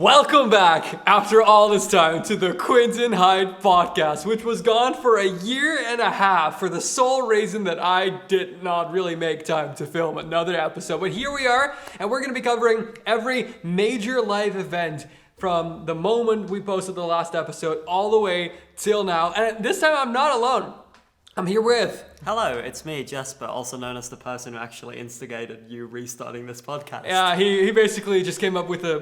Welcome back after all this time to the Quinten Hyde podcast, which was gone for a year and a half for the sole reason that I did not really make time to film another episode. But here we are, and we're going to be covering every major live event from the moment we posted the last episode all the way till now. And this time I'm not alone. I'm here with... Hello, it's me, Jesper, also known as the person who actually instigated you restarting this podcast. Yeah, he basically just came up with a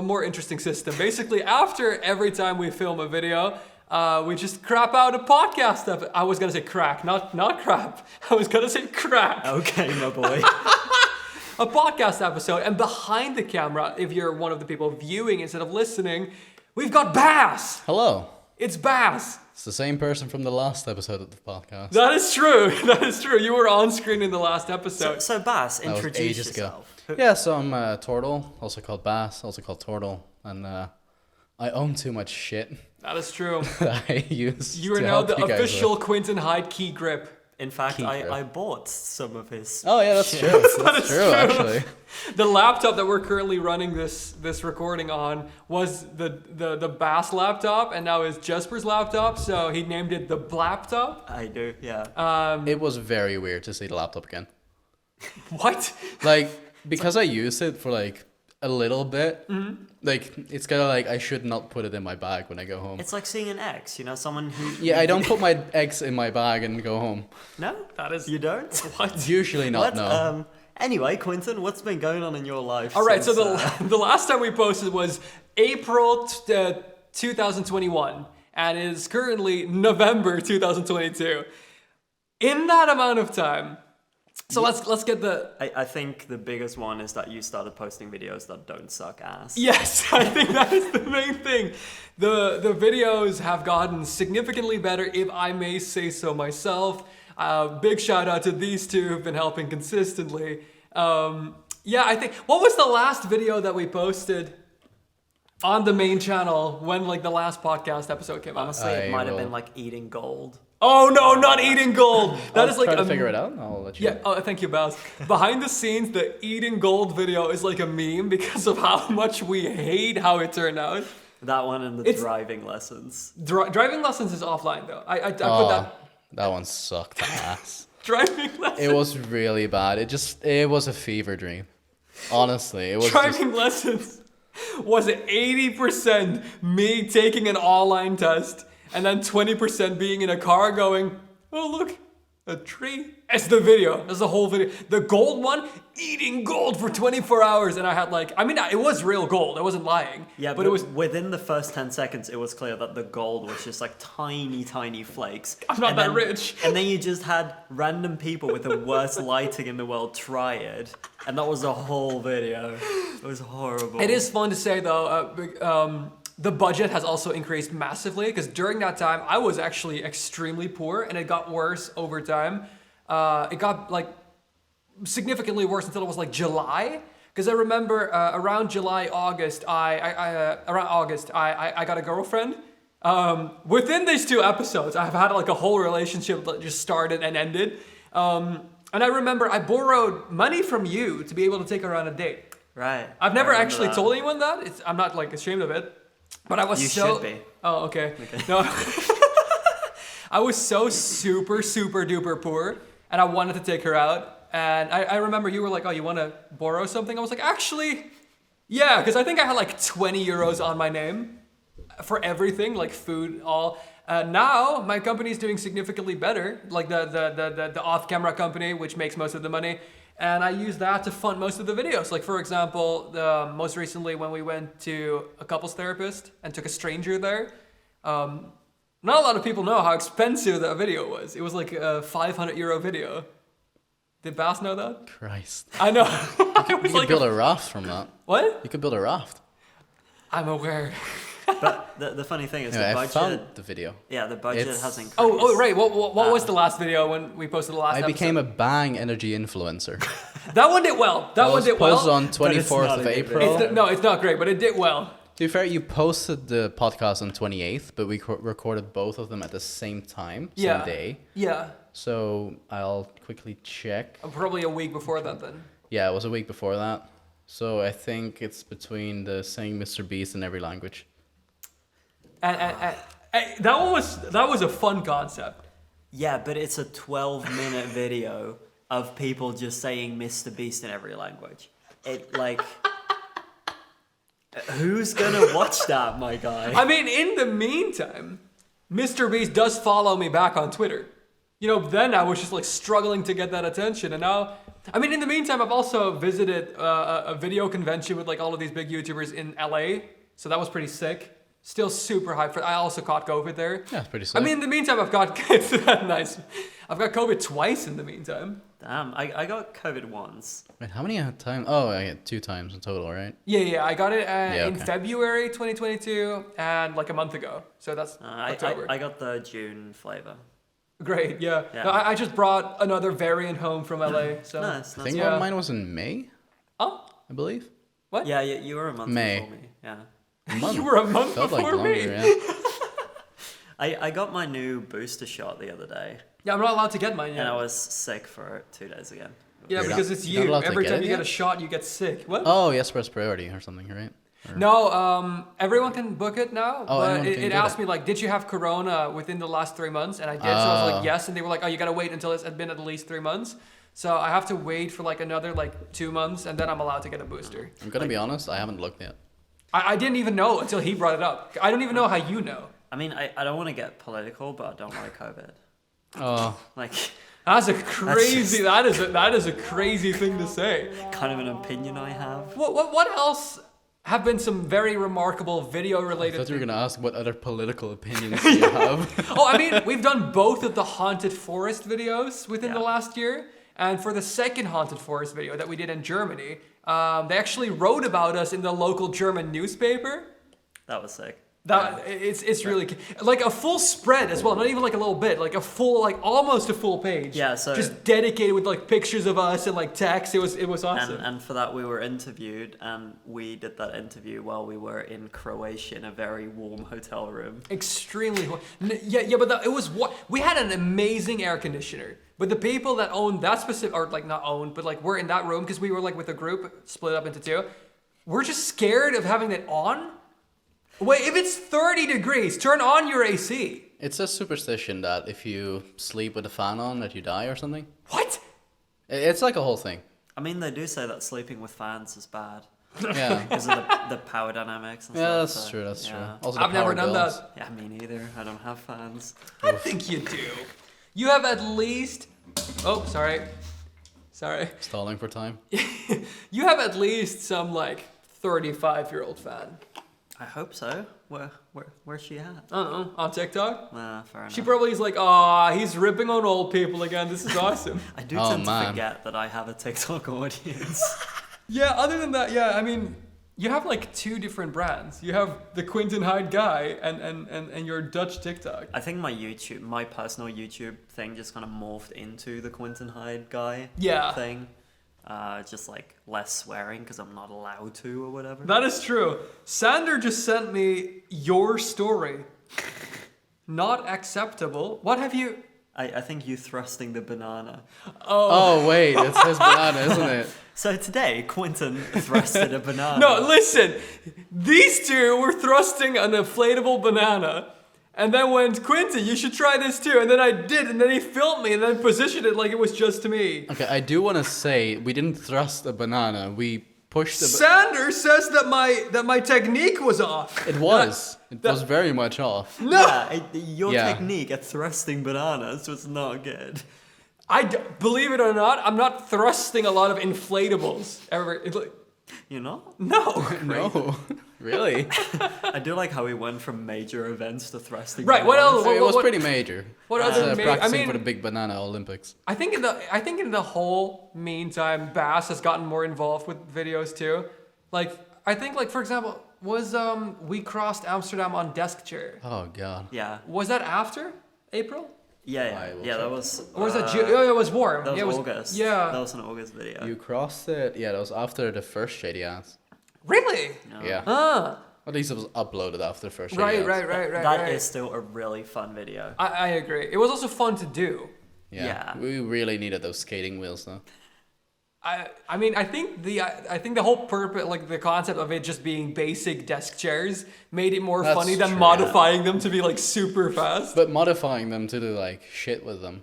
more interesting system. Basically, after every time we film a video, we just crap out a podcast. I was going to say crack, not crap. I was going to say crack. Okay, my boy. A podcast episode. And behind the camera, if you're one of the people viewing instead of listening, we've got Bass. Hello. It's Bass. It's the same person from the last episode of the podcast. That is true. That is true. You were on screen in the last episode. So Bass, That was introduce ages yourself. ago. Yeah, so I'm Tortle, also called Bass, also called Tortle, and I own too much shit That is true. that I use. You are to now help the you guys official with. Quinten Hyde key grip. In fact, Keeper. I bought some of his Oh yeah, that's shit. true. That That's is true, true. actually. The laptop that we're currently running this recording on was the Bass laptop, and now is Jesper's laptop, so he named it the Blaptop. I do, yeah. It was very weird to see the laptop again. What? Like, because I used it for like a little bit, Mm-hmm. like it's kind of like I should not put it in my bag when I go home. It's like seeing an ex, someone who... Yeah, I don't put my eggs in my bag and go home. No? That is... You don't? What? Usually not, What? no. Anyway, Quinten, what's been going on in your life? All right, so since, the last time we posted was April 2021, and it is currently November 2022. In that amount of time, so let's get the... I think the biggest one is that you started posting videos that don't suck ass. Yes, I think that is the main thing. The videos have gotten significantly better, if I may say so myself. Big shout out to these two who've been helping consistently. Yeah, I think... What was the last video that we posted on the main channel when like the last podcast episode came out? Honestly, it I might have will- been like eating gold. Oh no, not eating gold. That I'll is like try to a- figure it out. And I'll let you. Yeah, oh, thank you, Baz. Behind the scenes, the eating gold video is like a meme because of how much we hate how it turned out. That one and the It's- driving lessons. Driving lessons is offline though. I put Oh, that that one sucked ass. driving lessons. It was really bad. It was a fever dream. Honestly, it was just, Driving lessons was 80% me taking an online test and then 20% being in a car going, oh look, a tree. It's the video. That's the whole video. The gold one, eating gold for 24 hours. And I had like, I mean, it was real gold. I wasn't lying. Yeah, but it was, within the first 10 seconds, it was clear that the gold was just like tiny, tiny flakes. I'm not that rich. And then you just had random people with the worst lighting in the world try it. And that was the whole video. It was horrible. it is fun to say though, the budget has also increased massively because during that time I was actually extremely poor and it got worse over time. It got like significantly worse until it was like July. Because I remember around July, August, I got a girlfriend. Within these two episodes, I've had like a whole relationship that just started and ended. And I remember I borrowed money from you to be able to take her on a date. Right. I've never I remember actually that. told anyone that. I'm not like ashamed of it. But I was You so... should be. Oh, okay. No. I was so super duper poor and I wanted to take her out. And I remember you were like, oh, you want to borrow something? I was like, actually, yeah, because I think I had like 20 euros on my name for everything, like food, all. Now my company is doing significantly better, like the off-camera company, which makes most of the money. And I use that to fund most of the videos. Like, for example, most recently when we went to a couples therapist and took a stranger there, not a lot of people know how expensive that video was. It was like a 500 euro video. Did Bass know that? Christ. I know. It You was could like build a raft from that. What? You could build a raft. I'm aware. But the funny thing is Anyway, the I budget... found the video. Yeah, the budget It's- has increased. Oh, right. What was the last video when we posted the last I episode? became a Bang energy influencer. That one did well. That one was did posted well. on But it's 24th not of a good April. video. No, it's not great, but it did well. To be fair, you posted the podcast on 28th, but we recorded both of them at the same time, Yeah. same day. Yeah. So I'll quickly check. Probably a week before that then. Yeah, it was a week before that. So I think it's between the saying Mr. Beast in every language. And that was a fun concept. Yeah, but it's a 12-minute video of people just saying Mr. Beast in every language. It, like... Who's gonna watch that, my guy? I mean, in the meantime, Mr. Beast does follow me back on Twitter. You know, then I was just like struggling to get that attention, and now, I mean, in the meantime, I've also visited a video convention with like all of these big YouTubers in LA, so that was pretty sick. Still super hyped for. I also caught COVID there. Yeah, it's pretty sick. I mean, in the meantime, I've got it's that nice. I've got COVID twice in the meantime. Damn, I got COVID once. Wait, how many times? Oh, I had 2 times in total, right? Yeah, I got it in okay. February 2022 and like a month ago. So that's October. I got the June flavor. Great, yeah. Yeah. No, I just brought another variant home from LA. So Nice. I think Yeah. mine was in May, Oh, I believe. what? Yeah, you were a month May. before me. Yeah. A month. You were a month Felt like before me. longer, yeah. I got my new booster shot the other day, Yeah, I'm not allowed to get mine yet. and I was sick for 2 days again. Yeah, You're because not- it's you're not you. allowed to Every get time it you get yet? a shot, you get sick. What? Oh, yes, press priority or something, right? Or- No, everyone can book it now, Oh, but anyone can it do asked that. me like, did you have Corona within the last 3 months? And I did, so I was like, Oh. yes. And they were like, oh, you gotta wait until it's been at least 3 months. So I have to wait for like another like 2 months, and then I'm allowed to get a booster. I'm gonna be honest, I haven't looked yet. I didn't even know until he brought it up. I don't even know how you know. I mean, I don't want to get political, but I don't like COVID. Oh, Like, That's a crazy. just- That is a crazy thing to say. kind of an opinion I have. What else have been some very remarkable video I related? thought you were gonna ask what other political opinions do you have. Oh, I mean, we've done both of the haunted forest videos within the Yeah. last year. And for the second haunted forest video that we did in Germany, they actually wrote about us in the local German newspaper. That was sick. That it's really like a full spread as well, not even like a little bit, like a full, like almost a full page. Yeah, so- just dedicated with like pictures of us and like text. It was awesome. And for that we were interviewed, and we did that interview while we were in Croatia in a very warm hotel room. Extremely yeah, but it was what we had an amazing air conditioner. But the people that owned that specific, or like not owned, but like were in that room because we were like with a group split up into 2. We're just scared of having it on. Wait, if it's 30 degrees, turn on your AC. It's a superstition that if you sleep with a fan on, that you die or something. What? It's like a whole thing. I mean, they do say that sleeping with fans is bad Yeah. because of the power dynamics and Yeah, stuff. that's so, true. That's yeah. true. Also, the I've never power done bills. that. Yeah, me neither. I don't have fans. I think you do. You have at least. Oh, sorry. Stalling for time. You have at least some like 35-year-old fan. I hope so. Where's she at? I don't know, on TikTok. Nah, fair enough. She probably is like, "Aw, he's ripping on old people again. This is awesome." I do Oh, tend to man. forget that I have a TikTok audience. Yeah, other than that, yeah, I mean, you have like 2 different brands. You have the Quinten Hyde guy and your Dutch TikTok. I think my personal YouTube thing just kind of morphed into the Quinten Hyde guy Yeah. thing. Just like less swearing because I'm not allowed to or whatever. That is true. Sander just sent me your story. Not acceptable. What have you... I think you thrusting the banana. Oh wait, it's his banana, isn't it? So today, Quinten thrusted a banana. No, listen. These 2 were thrusting an inflatable banana. And then went, Quinten, you should try this too. And then I did. And then he filmed me and then positioned it like it was just to me. Okay, I do want to say we didn't thrust a banana. We pushed the. Sander says that my technique was off. It was. It was very much off. No. Yeah, your Yeah. technique at thrusting bananas was not good. Believe it or not, I'm not thrusting a lot of inflatables ever. You know? No. No, really. I do like how we went from major events to thrusting. Right, what bananas. else? it was what- pretty major. what It's, other ma- I practicing mean- for the big banana Olympics. I think in the whole meantime, Bass has gotten more involved with videos too. Like I think like for example, was we crossed Amsterdam on desk chair. Oh god. Yeah, Was that after April? I yeah, will yeah. That check. was. Or was that June? Oh, it was warm. That was yeah, it was August. Yeah. that was an August video. You crossed it. Yeah, that was after the first Shady Ads. Really? No. Yeah. Ah. At least it was uploaded after the first Shady Right, Ads. right. That is still a really fun video. I agree. It was also fun to do. Yeah. Yeah. We really needed those skating wheels though. I mean, I think the whole purpose, like the concept of it just being basic desk chairs, made it more That's funny than true, modifying them to be like super fast. But modifying them to do like shit with them,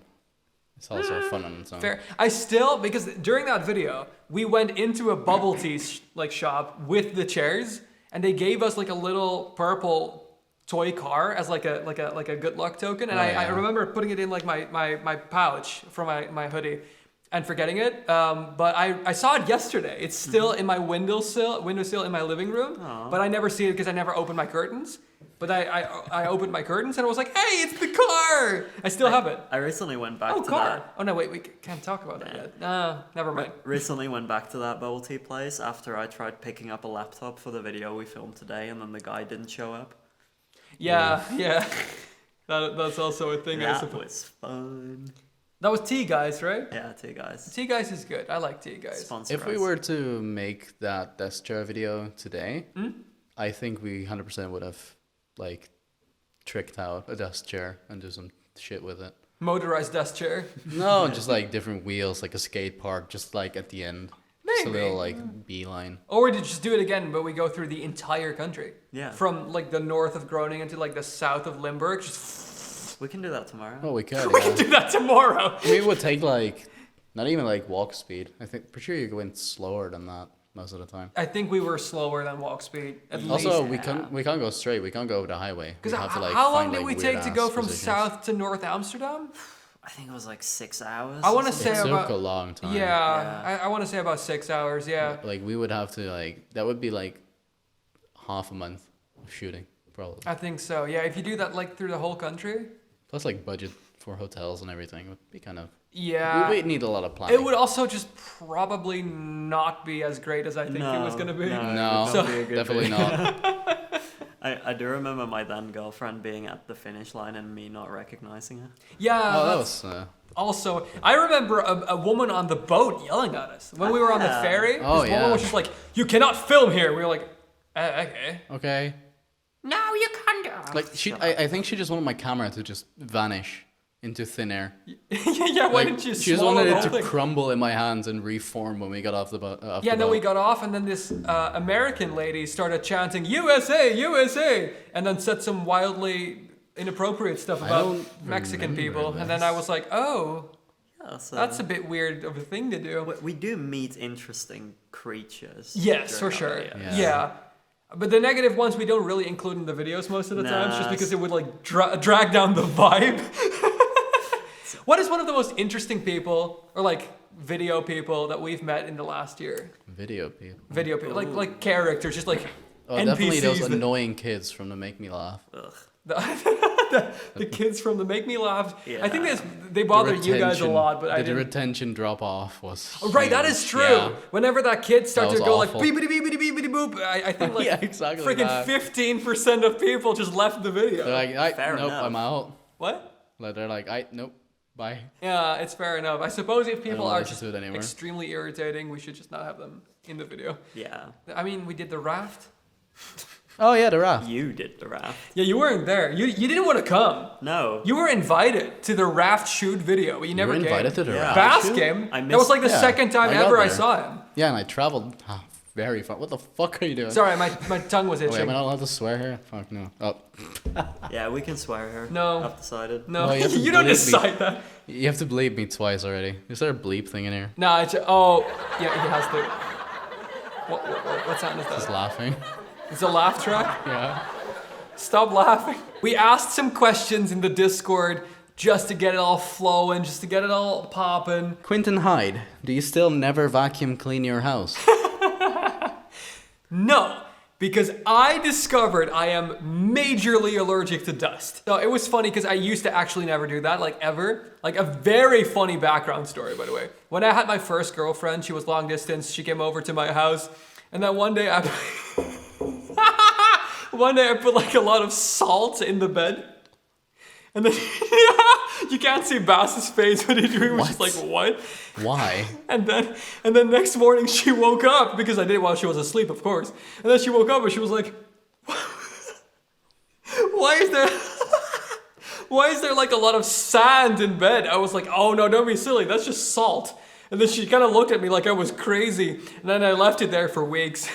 it's also fun on its own. Fair. I still, because during that video, we went into a bubble tea shop with the chairs, and they gave us like a little purple toy car as like a good luck token, and I remember putting it in like my pouch from my hoodie and forgetting it. But I saw it yesterday. It's still in my windowsill in my living room. Aw. But I never see it because I never opened my curtains. But I opened my curtains and I was like, hey, it's the car! I still have it. I recently went back Oh, to car. that. Oh, no, wait, we can't talk about that yet. No, never mind. Recently went back to that bubble tea place after I tried picking up a laptop for the video we filmed today, and then the guy didn't show up. Yeah. That's also a thing, I That suppose. was fun. That was Tea Guys, right? Yeah, two guys. Tea Guys is good. I like Tea Guys. Sponsor If we us. were to make that desk chair video today, I think we 100% would have like tricked out a desk chair and do some shit with it. Motorized desk chair. No, just like different wheels, like a skate park, just like at the end. Just a Maybe. little like beeline. Or we just do it again, but we go through the entire country. Yeah. From like the north of Groningen to like the south of Limburg. Just We can do that tomorrow. Oh, we could. we can do that tomorrow. I mean, it would take like not even like walk speed. I think pretty sure you're going slower than that most of the time. I think we were slower than walk speed. At Also, least. we can't go straight. We can't go over the highway. We Because have to, like, how long find, did like, we take to weird-ass go from positions. south to North Amsterdam? I think it was like 6 hours. I want to or say It took about a long time. yeah. I want to say about 6 hours. Yeah. Like we would have to like that would be like half a month of shooting probably. I think so. Yeah. If you do that like through the whole country. Plus like budget for hotels and everything would be kind of. Yeah. We need a lot of planning. It would also just probably not be as great as I think it was going to be. No, it would not be a good definitely video. not. I do remember my then girlfriend being at the finish line and me not recognizing her. Yeah. Oh, that that's- was. Also, I remember a woman on the boat yelling at us when we were on the Yeah. ferry. Oh, this yeah. woman was just like, "You cannot film here." We were like, "Okay." Okay. No, you can't. Like I think she just wanted my camera to just vanish into thin air. Yeah. Why Like, didn't you? she just swallow wanted the it whole to thing? crumble in my hands and reform when we got off the boat. Yeah, then we got off, and then this American lady started chanting "USA, USA," and then said some wildly inappropriate stuff I about don't Mexican remember people. And then I was like, "Oh, Yeah, so that's a bit weird of a thing to do." we do meet interesting creatures. Yes, for during sure. our videos. Yeah. Yeah. But the negative ones we don't really include in the videos most of the times, just Nah, because it would like drag down the vibe. What is one of the most interesting people, or like video people that we've met in the last year? video people. Video people, like characters, just like Oh, NPCs. definitely those that- annoying kids from the Make Me Laugh. Ugh. the kids from the Make Me Laugh. I think Yeah. they bother you guys a lot, but I the didn't. retention drop off was. Oh, right, that is huge. true. Yeah. Whenever that kid starts That to was go like awful. beepity beepity beepity boop, I think like Yeah, exactly freaking that. 15% of people just left the video. They're like, Fair nope, enough. I'm out. What? Like, they're like, nope, bye. Yeah, it's fair enough. I suppose if people wanna are listen just to it anymore. extremely irritating, we should just not have them in the video. Yeah. I mean, we did the raft. Oh yeah, the raft. You did the raft. Yeah, you weren't there. You didn't want to come. No. You were invited to the raft shoot video, but you never were invited came. to the Yeah. raft. Bass shoot? came. I That was missed- like the yeah, second time I got ever I there. saw him. Yeah, and I traveled very far. What the fuck are you doing? Sorry, my tongue was Oh, wait, itching. am I not allowed to swear here? Fuck no. Oh, Yeah, we can swear here. No. I've decided. No, No, you have to you don't believe me. decide that. you have to bleep me twice already. Is there a bleep thing in here? No, it's yeah, he has to. What sound is Just that? laughing. It's a laugh track. Yeah. Stop laughing. We asked some questions in the Discord just to get it all flowing, just to get it all popping. Quinten Hyde, do you still never vacuum clean your house? No, because I discovered I am majorly allergic to dust. So it was funny because I used to actually never do that, like ever. Like a very funny background story, by the way. When I had my first girlfriend, she was long distance, she came over to my house, and then one day I put like a lot of salt in the bed. And then you can't see Bass's face when he was just like, what? Why? And then next morning she woke up, because I did it while she was asleep, of course. And then she woke up and she was like, why is there like a lot of sand in bed? I was like, oh no, don't be silly, that's just salt. And then she kind of looked at me like I was crazy. And then I left it there for weeks.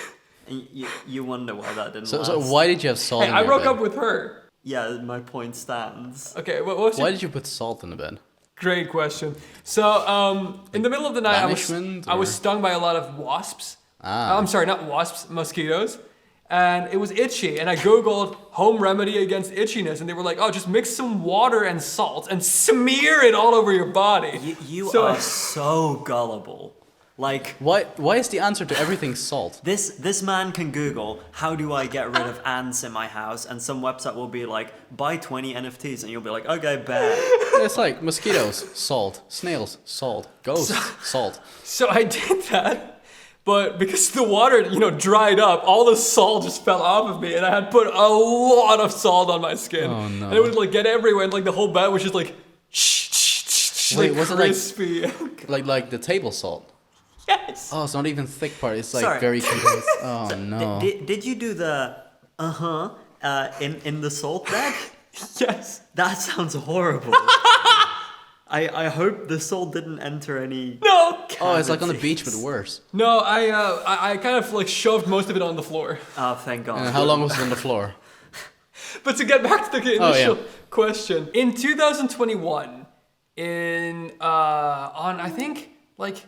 And you wonder why that didn't So last. why did you have salt Hey, in I your broke bed? up with her. Yeah, my point stands. Okay, what was Why your... did you put salt in the bed? Great question. So, in the middle of the night, banishment, I was or- stung by a lot of wasps. Ah. I'm sorry, not wasps, mosquitoes. And it was itchy. And I Googled home remedy against itchiness. And they were like, oh, just mix some water and salt and smear it all over your body. You So- are so gullible. Like, Why is the answer to everything salt? this man can Google, how do I get rid of ants in my house? And some website will be like, buy 20 NFTs. And you'll be like, okay, bet. It's like mosquitoes, salt. Snails, salt. Ghosts, salt. So I did that. But because the water, dried up, all the salt just fell off of me. And I had put a lot of salt on my skin. Oh, no. And it would like get everywhere. And like the whole bed was just like, Wait, was it like- crispy. Like the table salt. Yes. Oh, it's not even thick part. It's like Sorry. very condensed. Oh no. Did you do the in the salt bed? Yes. That sounds horrible. I hope the salt didn't enter any. No. Oh, it's like on the beach cavities. but worse. No, I kind of like shoved most of it on the floor. Oh, thank God. And how long was it on the floor? But to get back to the Oh, initial yeah. question, in 2021, on I think like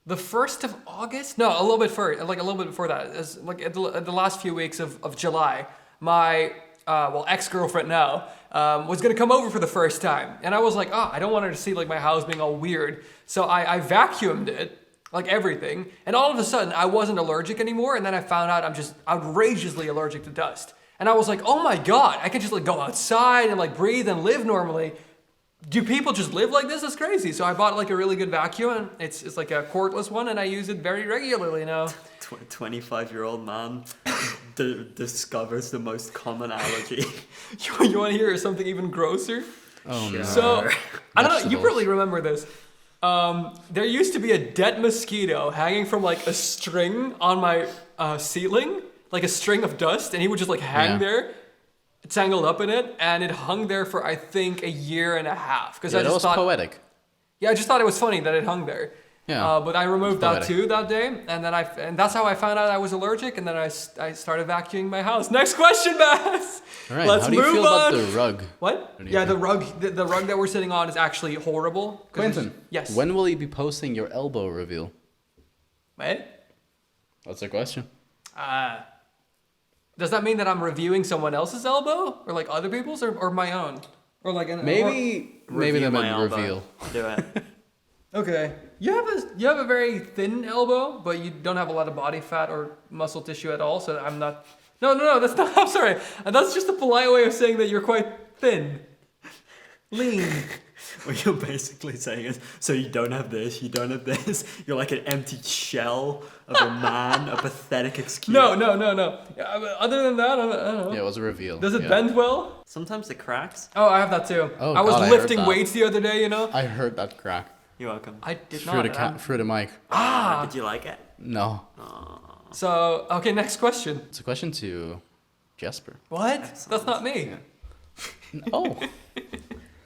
the 1st of August, no, a little bit before that, as like at the last few weeks of July, my ex-girlfriend now was gonna come over for the first time, and I was like, oh, I don't want her to see like my house being all weird, so I vacuumed it. Like everything, and all of a sudden I wasn't allergic anymore, and then I found out I'm just outrageously allergic to dust. And I was like, oh my God, I could just like go outside and like breathe and live normally. Do people just live like this? That's crazy. So I bought like a really good vacuum, and it's like a cordless one, and I use it very regularly now. 25-year-old man discovers the most common allergy. You want to hear something even grosser? Oh no. So, I don't know, you Vegetables. probably remember this. There used to be a dead mosquito hanging from like a string on my ceiling, like a string of dust, and he would just like hang Yeah. there, tangled up in it, and it hung there for I think a year and a half. Because Yeah, I that just was thought, poetic. yeah, I just thought it was funny that it hung there. Yeah. But I removed that poetic. too that day, and then and that's how I found out I was allergic, and then I started vacuuming my house. Next question, Bass. All right. Let's How do you move feel on. about the rug? What? do you Yeah, think? the rug that we're sitting on is actually horrible. 'cause Quentin. it's- Yes. When will you be posting your elbow reveal? What? That's a question. Does that mean that I'm reviewing someone else's elbow, or like other people's, or my own, or like Maybe Review they my meant elbow. reveal. Do it. Okay. You have a very thin elbow, but you don't have a lot of body fat or muscle tissue at all. So I'm not. No. That's not. I'm sorry. That's just a polite way of saying that you're quite thin, lean. What you're basically saying is, so you don't have this, you don't have this. You're like an empty shell of a man, a pathetic excuse. No. Yeah, other than that, I don't know. Yeah, it was a reveal. Does it yeah. bend well? Sometimes it cracks. Oh, I have that too. Oh, I was God, I heard lifting that. weights the other day. I heard that crack You're welcome. I did through not. the through the mic. Did you like it? No, So okay, next question. it's a question to Jasper. What? That's not me. Oh,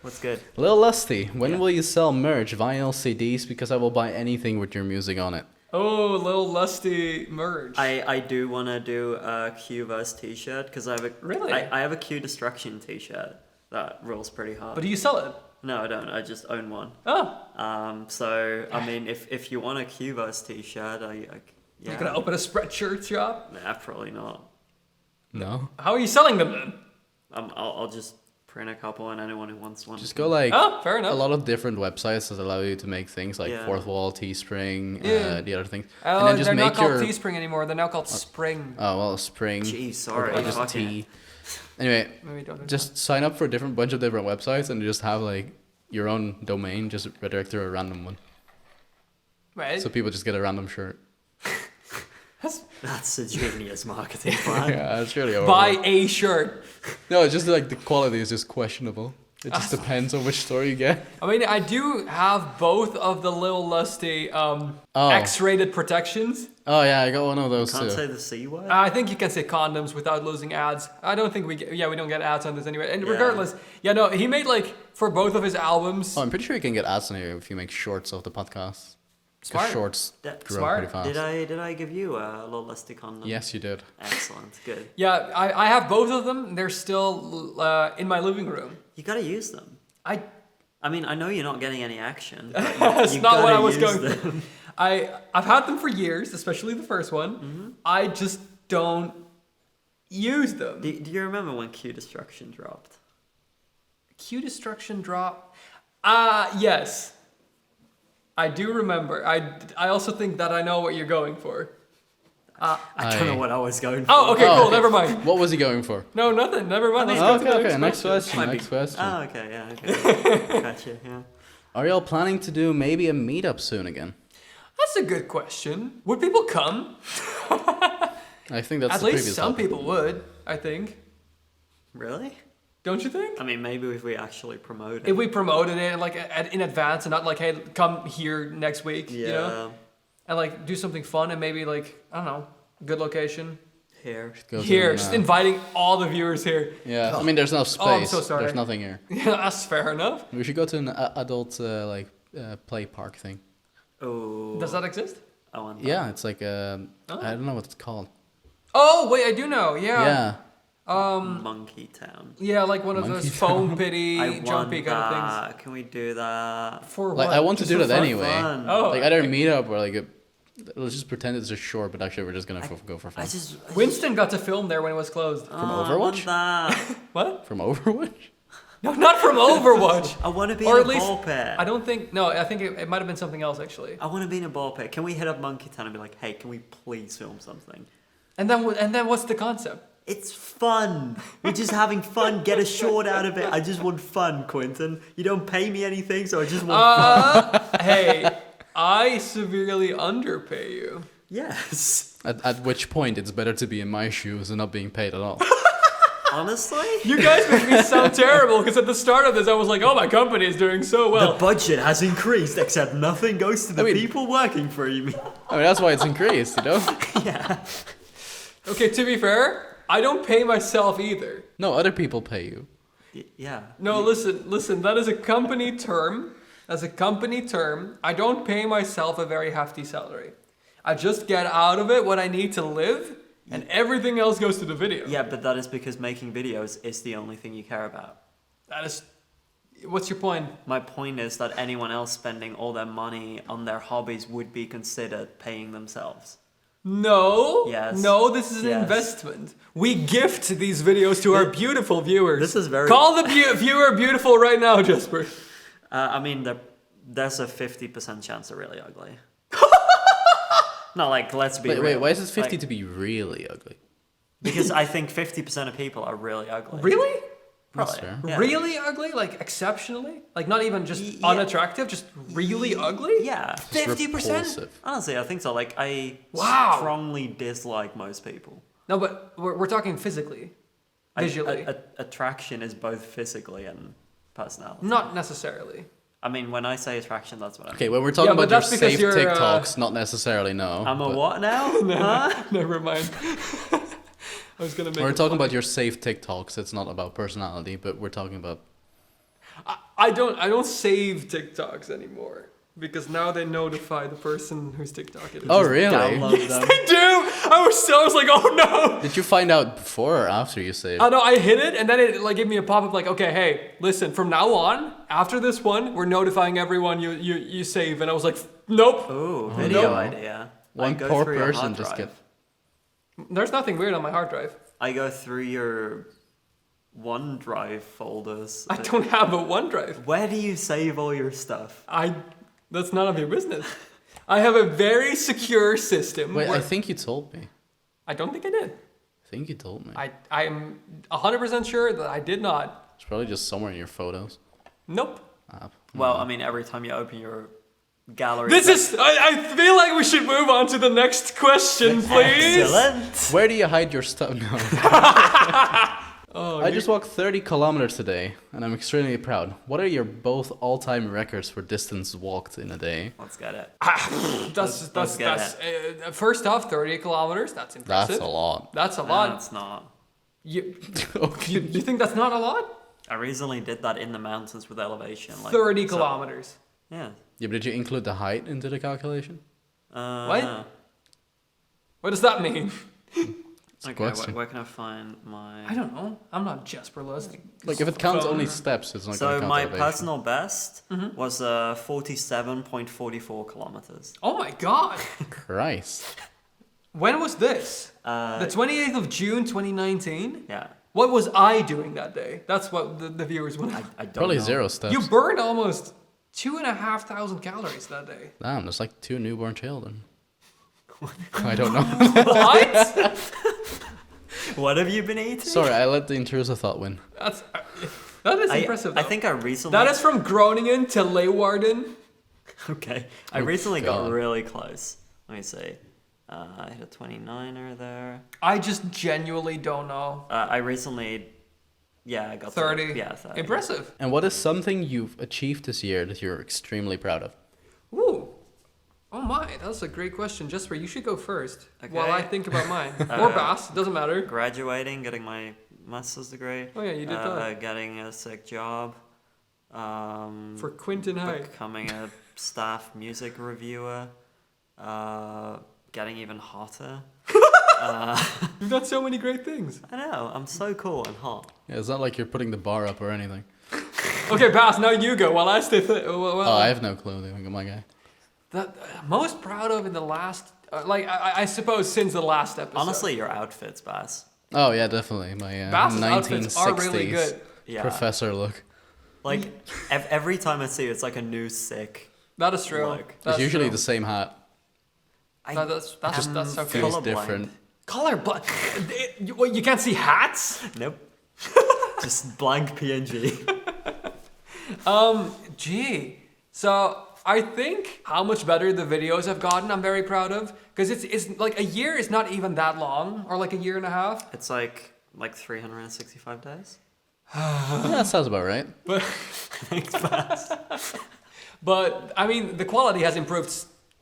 What's good? Lil Lusty, when Yeah. will you sell merch, vinyl, CDs? Because I will buy anything with your music on it. Oh, little lusty merge. I do want to do a Q-verse t-shirt because I have a Really? I have a Q destruction t-shirt that rolls pretty hard. But do you sell it? No, I don't. I just own one. Oh, So I mean, if you want a Q-verse t-shirt, I yeah. you're gonna open a spreadshirt shop? Nah, probably not. No, How are you selling them then? I'll just print a couple, and anyone who wants one. just go like Oh, fair a enough. lot of different websites that allow you to make things like Yeah. Fourth Wall, Teespring, Yeah. the other things, Oh, and then just they're make not called your Teespring anymore. They're now called Spring. oh well Spring. Jeez, sorry. Or just fucking- T. Anyway, Maybe don't do just sign up for a different bunch of different websites and just have like your own domain, just redirect to a random one. that. Right? So people just get a random shirt. That's a genius marketing plan. Yeah, it's really Buy a shirt. No, it's just like the quality is just questionable. It just depends on which store you get. I mean, I do have both of the Lil Lusty X-rated protections. Oh yeah, I got one of those Can't too. say the C word. I think you can say condoms without losing ads. I don't think we don't get ads on this anyway. And Yeah. regardless, he made like for both of his albums. Oh, I'm pretty sure you can get ads on here if you make shorts of the podcast. Smart. Shorts That- grow Smart. pretty fast. Did I give you a little listic on them? Yes, you did. Excellent. Good. Yeah, I have both of them. They're still in my living room. You gotta use them. I I mean, I know you're not getting any action. But That's you not what gotta I was use going them. for. I've had them for years, especially the first one. I just don't use them. Do you remember when Q Destruction dropped? Q Destruction drop. Yes. I do remember. I also think that I know what you're going for. I don't know what I was going for. Oh, okay, Oh, cool. okay. Never mind. What was he going for? No, nothing. Never mind. Let's Oh, go to the okay. Next question. Might be- Next question. Oh, okay, yeah, okay. Gotcha, yeah. Are y'all planning to do maybe a meetup soon again? That's a good question. Would people come? I think that's At the least previous some topic. people would, I think. Really? Don't you think? I mean, maybe if we actually promote it. If we promoted it like in advance and not like, hey, come here next week, Yeah. you know? And like do something fun and maybe like, I don't know, good location. Here. Go to Here, an, just inviting all the viewers here. Yeah, I mean, there's no space. Oh, I'm so sorry. There's nothing here. Yeah, that's fair enough. We should go to an adult play park thing. Oh. Does that exist? I want that. Yeah, it's like I Oh. don't know what it's called. Oh, wait, I do know. Yeah. Yeah. Monkey Town. Yeah, like one of Monkey those foam pity, I want jumpy kind of things. that. Can we do that? For Like what? I want to Just do for that fun. anyway. Oh, Like either a meetup or like a. Let's just pretend it's a short, but actually we're just gonna go for fun. I just Winston got to film there when it was closed. From I want Overwatch? that. What? From Overwatch? No, not from Overwatch. I want to be Or in at a least- ball pit. I don't think. No, I think it might have been something else actually. I want to be in a ball pit. Can we hit up Monkey Town and be like, hey, can we please film something? And then what's the concept? It's fun. We're just having fun. Get a short out of it. I just want fun, Quinten. You don't pay me anything, so I just want fun. Hey, I severely underpay you. Yes. At which point it's better to be in my shoes and not being paid at all. Honestly, You guys make me sound terrible because at the start of this I was like, oh, my company is doing so the well. budget has increased, except nothing goes to the I mean- people working for you. I mean that's why it's increased, you know? Yeah. Okay, to be fair, I don't pay myself either. No, other people pay you. Yeah. No, listen, that is a company term. As a company term, I don't pay myself a very hefty salary. I just get out of it what I need to live, and everything else goes to the video. Yeah, but that is because making videos is the only thing you care about. That is. What's your point? My point is that anyone else spending all their money on their hobbies would be considered paying themselves. No. Yes. No, this is an Yes. investment. We gift these videos to our beautiful viewers. This is very- Call the viewer beautiful right now, Jesper. I mean, there's a 50% chance they're really ugly. No, like, let's be Wait, real. why is it 50 Like, to be really ugly? Because I think 50% of people are really ugly. Really? Probably. That's fair. Yeah. Really ugly? Like exceptionally? Like not even just Yeah. unattractive, just really ugly? Yeah. 50%? repulsive. Honestly, I think so. Like, I Wow. strongly dislike most people. No, but we're talking physically, visually. Attraction is both physically and personality. Not necessarily. I mean, when I say attraction, that's what I mean. Okay, well we're talking Yeah, but about your that's because safe you're, TikToks, not necessarily no. I'm a but what now? Huh? Never mind. I was gonna make. We're it talking funny. about your safe TikToks. It's not about personality, but we're talking about. I don't save TikToks anymore because now they notify the person whose TikTok it is. Oh really? Download them. I do. I was like, oh no. Did you find out before or after you saved? I know I hit it and then it like gave me a pop up like, okay, hey, listen, from now on, after this one, we're notifying everyone you save, and I was like, nope. Ooh, video no. idea. I One go poor through your person hard just drive. get. There's nothing weird on my hard drive. I go through your OneDrive folders. I don't have a OneDrive. Where do you save all your stuff? That's none of your business. I have a very secure system. Wait, where- I think you told me. I don't think I did. I think you told me. I am 100% sure that I did not. It's probably just somewhere in your photos Nope. app. Well, I mean, every time you open your gallery. This is. I feel like we should move on to the next question, please. excellent. Where do you hide your stuff? No. Oh, I just walked 30 kilometers today, and I'm extremely proud. What are your both all-time records for distance walked in a day? Let's get it. That's get first off 30 kilometers. That's impressive. That's a lot. That's a No, lot. it's not. You, Okay. you think that's not a lot? I recently did that in the mountains with elevation. Like 30 so- kilometers. Yeah. Yeah, but did you include the height into the calculation? What? What does that mean? It's a Okay, question. where can I find my... I don't know. I'm not Jesper List. Like, if it counts only steps, it's not going to So count my elevation. personal best was 47.44 kilometers. Oh my god. Christ. When was this? Uh, The 28th of June 2019? Yeah. What was I doing that day? That's what the viewers want. I don't Probably know. 0 steps. You burned almost 2,500 calories that day. Damn, that's like 2 newborn children. I don't know. What? What have you been eating? Sorry, I let the intrusive thought win. That is impressive. I though. think I recently... That is from Groningen to Leeuwarden. Okay. I Oh, recently got God. really close. Let me see. I hit a 29er there. I just genuinely don't know. I recently... Yeah, I got 30. 30. Impressive. And what is something you've achieved this year that you're extremely proud of? Ooh. Oh my, that's a great question. Jesper, you should go first while I Okay. think about mine. Or Bass, doesn't matter. Graduating, getting my master's degree. Oh yeah, you did that. Getting a sick job. For Quinten Hyde. Becoming a staff music reviewer. Getting even hotter. You've done so many great things. I know, I'm so cool and hot. Yeah, it's not like you're putting the bar up or anything. Okay, Bass, now you go while I stay. Oh, I have no clue. My guy. That most proud of in the last, I suppose since the last episode. Honestly, your outfits, Bass. Oh yeah, definitely. My Bass's 1960s outfits are really good. Yeah. professor look. Like, every time I see you, it's like a new sick. That is true. Look. That's It's usually true. the same hat. That's okay. Feels colorblind. different. Color blind. You can't see hats. Nope. Just blank PNG. Gee. So I think how much better the videos have gotten, I'm very proud of. Because it's like a year is not even that long, or like a year and a half. It's like 365 days. Yeah, that sounds about right. But Thanks, Bass. but I mean the quality has improved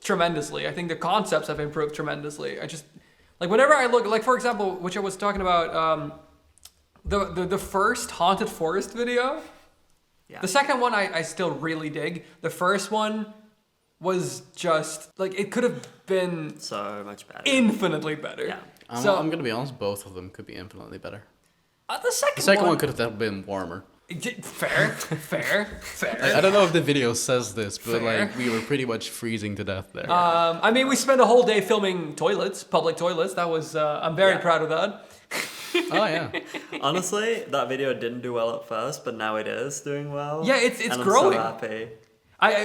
tremendously. I think the concepts have improved tremendously. I just like whenever I look, like for example, which I was talking about, the first haunted forest video. Yeah. The second one I still really dig. The first one was just like it could have been So much better. infinitely better. Yeah. I'm gonna be honest. Both of them could be infinitely better. The second, The second one could have been warmer. Fair. I don't know if the video says this, but Fair. like we were pretty much freezing to death there. I mean, we spent a whole day filming toilets, public toilets. That was I'm very Yeah. proud of that. Oh yeah. Honestly, that video didn't do well at first, but now it is doing well. Yeah, it's and growing. I'm so happy.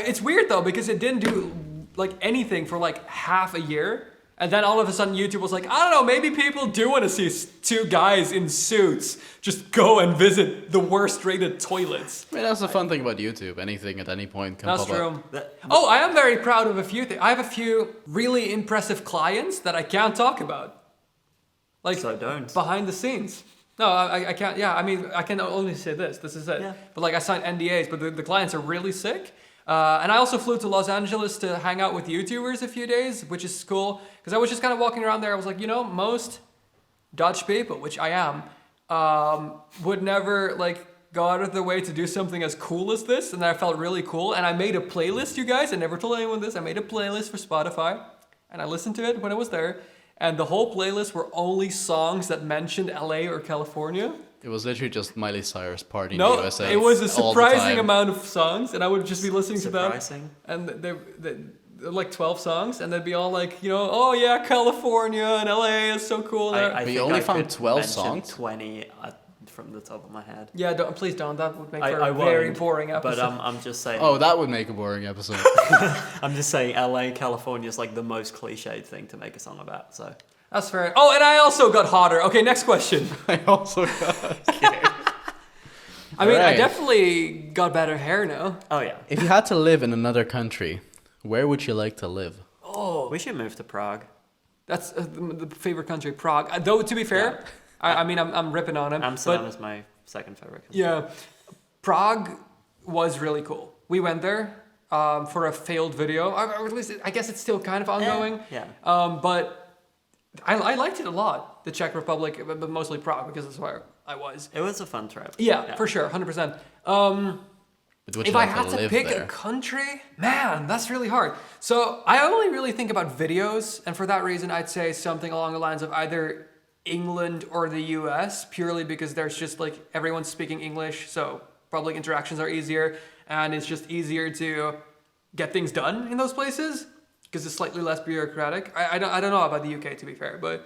It's weird though because it didn't do like anything for like half a year, and then all of a sudden YouTube was like, I don't know, maybe people do want to see two guys in suits just go and visit the worst rated toilets. I mean, that's the fun thing about YouTube. Anything at any point can That's pop true. up. Oh, I am very proud of a few things. I have a few really impressive clients that I can't talk about. Like So don't. behind the scenes. No, I can't. Yeah, I mean, I can only say this. This is it. Yeah. But like, I signed NDAs, but the clients are really sick. And I also flew to Los Angeles to hang out with YouTubers a few days, which is cool. Because I was just kind of walking around there. I was like, most Dutch people, which I am, would never like go out of their way to do something as cool as this. And I felt really cool. And I made a playlist, you guys. I never told anyone this. I made a playlist for Spotify. And I listened to it when I was there. And the whole playlist were only songs that mentioned LA or California. It was literally just Miley Cyrus party in the No, USA. it was a all the surprising time. amount of songs, and I would just be listening to them. Surprising. And they're like 12 songs, and they'd be all like, oh yeah, California and LA is so cool. I But you think only I found could 12 mention songs? 20 from the top of my head. Yeah, please don't. That would make for I a very won't, boring episode. But I'm just saying. Oh, that would make a boring episode. I'm just saying, LA, California is like the most cliched thing to make a song about. So That's fair. Oh, and I also got hotter. Okay, next question. I also got... I mean, I Alright. definitely got better hair now. oh yeah, If you had to live in another country, where would you like to live? Oh, we should move to Prague. that's the favorite country, Prague. Though, to be fair, I mean, I'm ripping on him. Amsterdam but is my second favorite country. yeah, Prague was really cool. We went there for a failed video. Or at least, I guess it's still kind of ongoing. Yeah. But I liked it a lot, the Czech Republic, but mostly Prague because that's where I was. It was a fun trip. Yeah, for sure, 100%. But would If you I like had to live pick there? a country, man, that's really hard. So I only really think about videos, and for that reason, I'd say something along the lines of either England or the US, purely because there's just like everyone's speaking English, so public interactions are easier, and it's just easier to get things done in those places because it's slightly less bureaucratic. I don't know about the UK, to be fair, but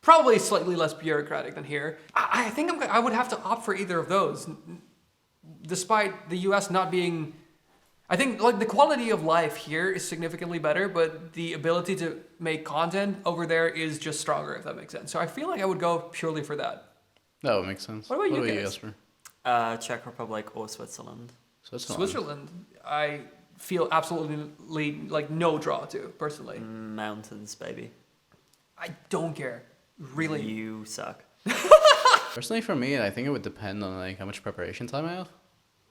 probably slightly less bureaucratic than here. I think I would have to opt for either of those. Despite the US not being, I think like the quality of life here is significantly better, but the ability to make content over there is just stronger, if that makes sense. So I feel like I would go purely for that. That would make sense. What about you guys? Jasper? Czech Republic or Switzerland. Switzerland, I feel absolutely like no draw to, personally. Mountains, baby. I don't care. Really. You suck. Personally, for me, I think it would depend on like how much preparation time I have.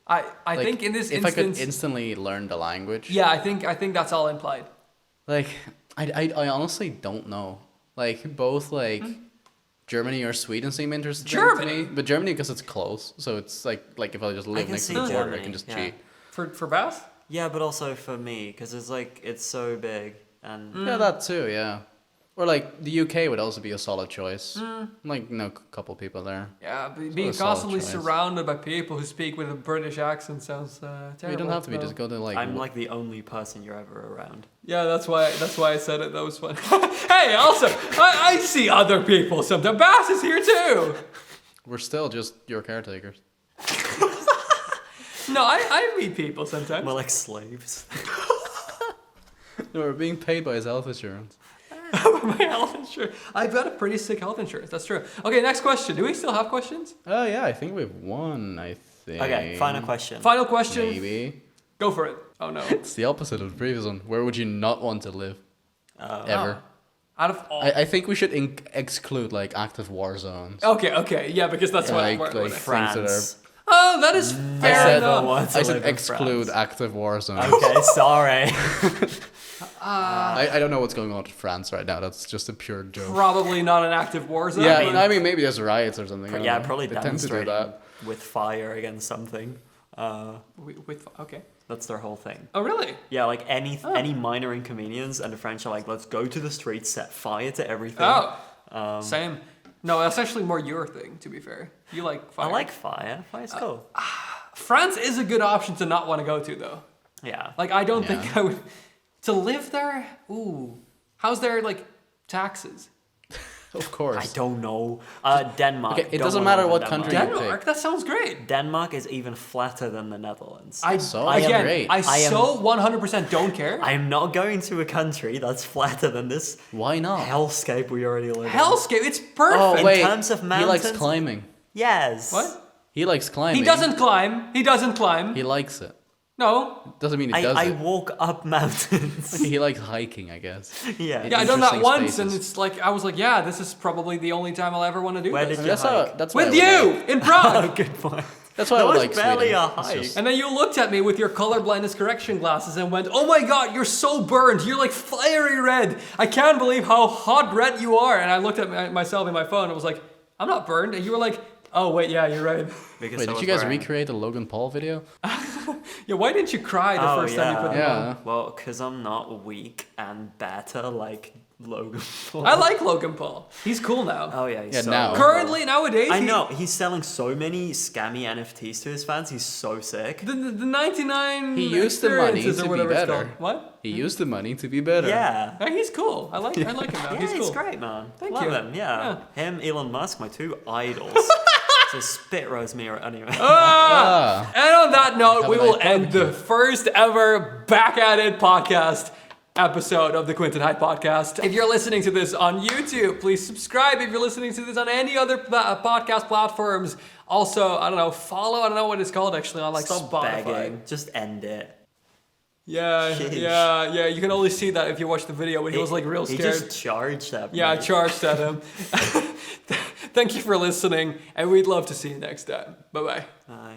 I Like, think in this if instance, I could instantly learn the language. yeah, I think that's all implied. Like, I honestly don't know. Like, both, like, Germany or Sweden seem interesting to Germany? me. But Germany, because it's close. So it's like if I just live can next to see the border, I Germany, can just yeah. cheat. For Bass? Yeah, but also for me, because it's so big and Yeah, that too, yeah. Or, like, the UK would also be a solid choice. Like, a couple people there. Yeah, a being solid constantly choice. surrounded by people who speak with a British accent sounds terrible. You don't have to be, though. just go to, like... I'm like the only person you're ever around. Yeah, that's why I said it. That was fun. Hey, also, I see other people sometimes. Bass is here too. We're still just your caretakers. No, I meet people sometimes. We're like slaves. No, we're being paid by his health insurance. My health insurance. I've got a pretty sick health insurance. That's true. Okay, next question. Do we still have questions? Oh, yeah, I think we've won, I think. Okay, final question. Final question. Maybe. Go for it. Oh no. It's the opposite of the previous one. Where would you not want to live? Ever. Out of all. I think we should exclude, like, active war zones. Okay, yeah, because that's Like- what like I- France. Oh, that is fair said- enough. I said exclude active war zones. Okay, sorry. I don't know what's going on in France right now. That's just a pure joke. Probably not an active war zone. Yeah, but- I mean, maybe there's riots or something. I don't Yeah, know. probably They tend to do demonstrating that. with fire against something. Okay. That's their whole thing. Oh, really? Yeah, like any minor inconvenience, and the French are like, let's go to the streets, set fire to everything. Oh, same. No, that's actually more your thing, to be fair. You like fire. I like fire. Fire's cool. France is a good option to not want to go to, though. Yeah. Like, I don't Yeah. think I would... To live there? Ooh. How's their, like, taxes? Of course. I don't know. Denmark. Okay, it Don't doesn't wanna matter live what in country Denmark. you Denmark? That sounds great. Denmark is even flatter than the Netherlands. I Again, great. I I am- so 100% don't care. I am not going to a country that's flatter than this Why not? hellscape we already live in. Hellscape, it's perfect. Oh, In wait. terms of He likes mountains- climbing. Yes. What? He likes climbing. He doesn't climb. He doesn't climb. He likes it. No. Doesn't mean he does I it. walk up mountains. He likes hiking, I guess. Yeah. Yeah, I done that Interesting once, and spaces. it's like, I was like, yeah, this is probably the only time I'll ever want to do Where this. did you That's hike? that's why With I would you like- in Prague. Good point. That's why I That would was like barely Sweden. a It's hike. just- And then you looked at me with your color blindness correction glasses and went, oh my god, you're so burned. You're like fiery red. I can't believe how hot red you are. And I looked at myself in my phone and was like, I'm not burned. And you were like, oh wait, yeah, you're right. Because Wait, I did was you guys wearing- recreate the Logan Paul video? Yeah, why didn't you cry the Oh, first time you put them on? Yeah. Well, because I'm not weak and better like Logan Paul. I like Logan Paul. He's cool now. Oh yeah, he's Yeah, so now. cool. Currently, nowadays, I know he's selling so many scammy NFTs to his fans. He's so sick. The 99 He used the money experiences or to be whatever it's better. called. What? He used the money to be better. Yeah. Yeah, he's cool. I like him now. Yeah, he's cool. great, man. Thank Love you. him. Yeah. Him, Elon Musk, my two idols. So spit roast me anyway. Ah. And on that note, Have we a will nice end the barbecue. first ever Back at It podcast episode of the Quinten Hyde podcast. If you're listening to this on YouTube, please subscribe. If you're listening to this on any other podcast platforms, also, I don't know, follow. I don't know what it's called actually on like Stop Spotify. begging. Just end it. Yeah, Sheesh. yeah. You can only see that if you watch the video when he was like real He scared. just charged at me. Yeah, I charged at him. Thank you for listening, and we'd love to see you next time. Bye-bye. Bye.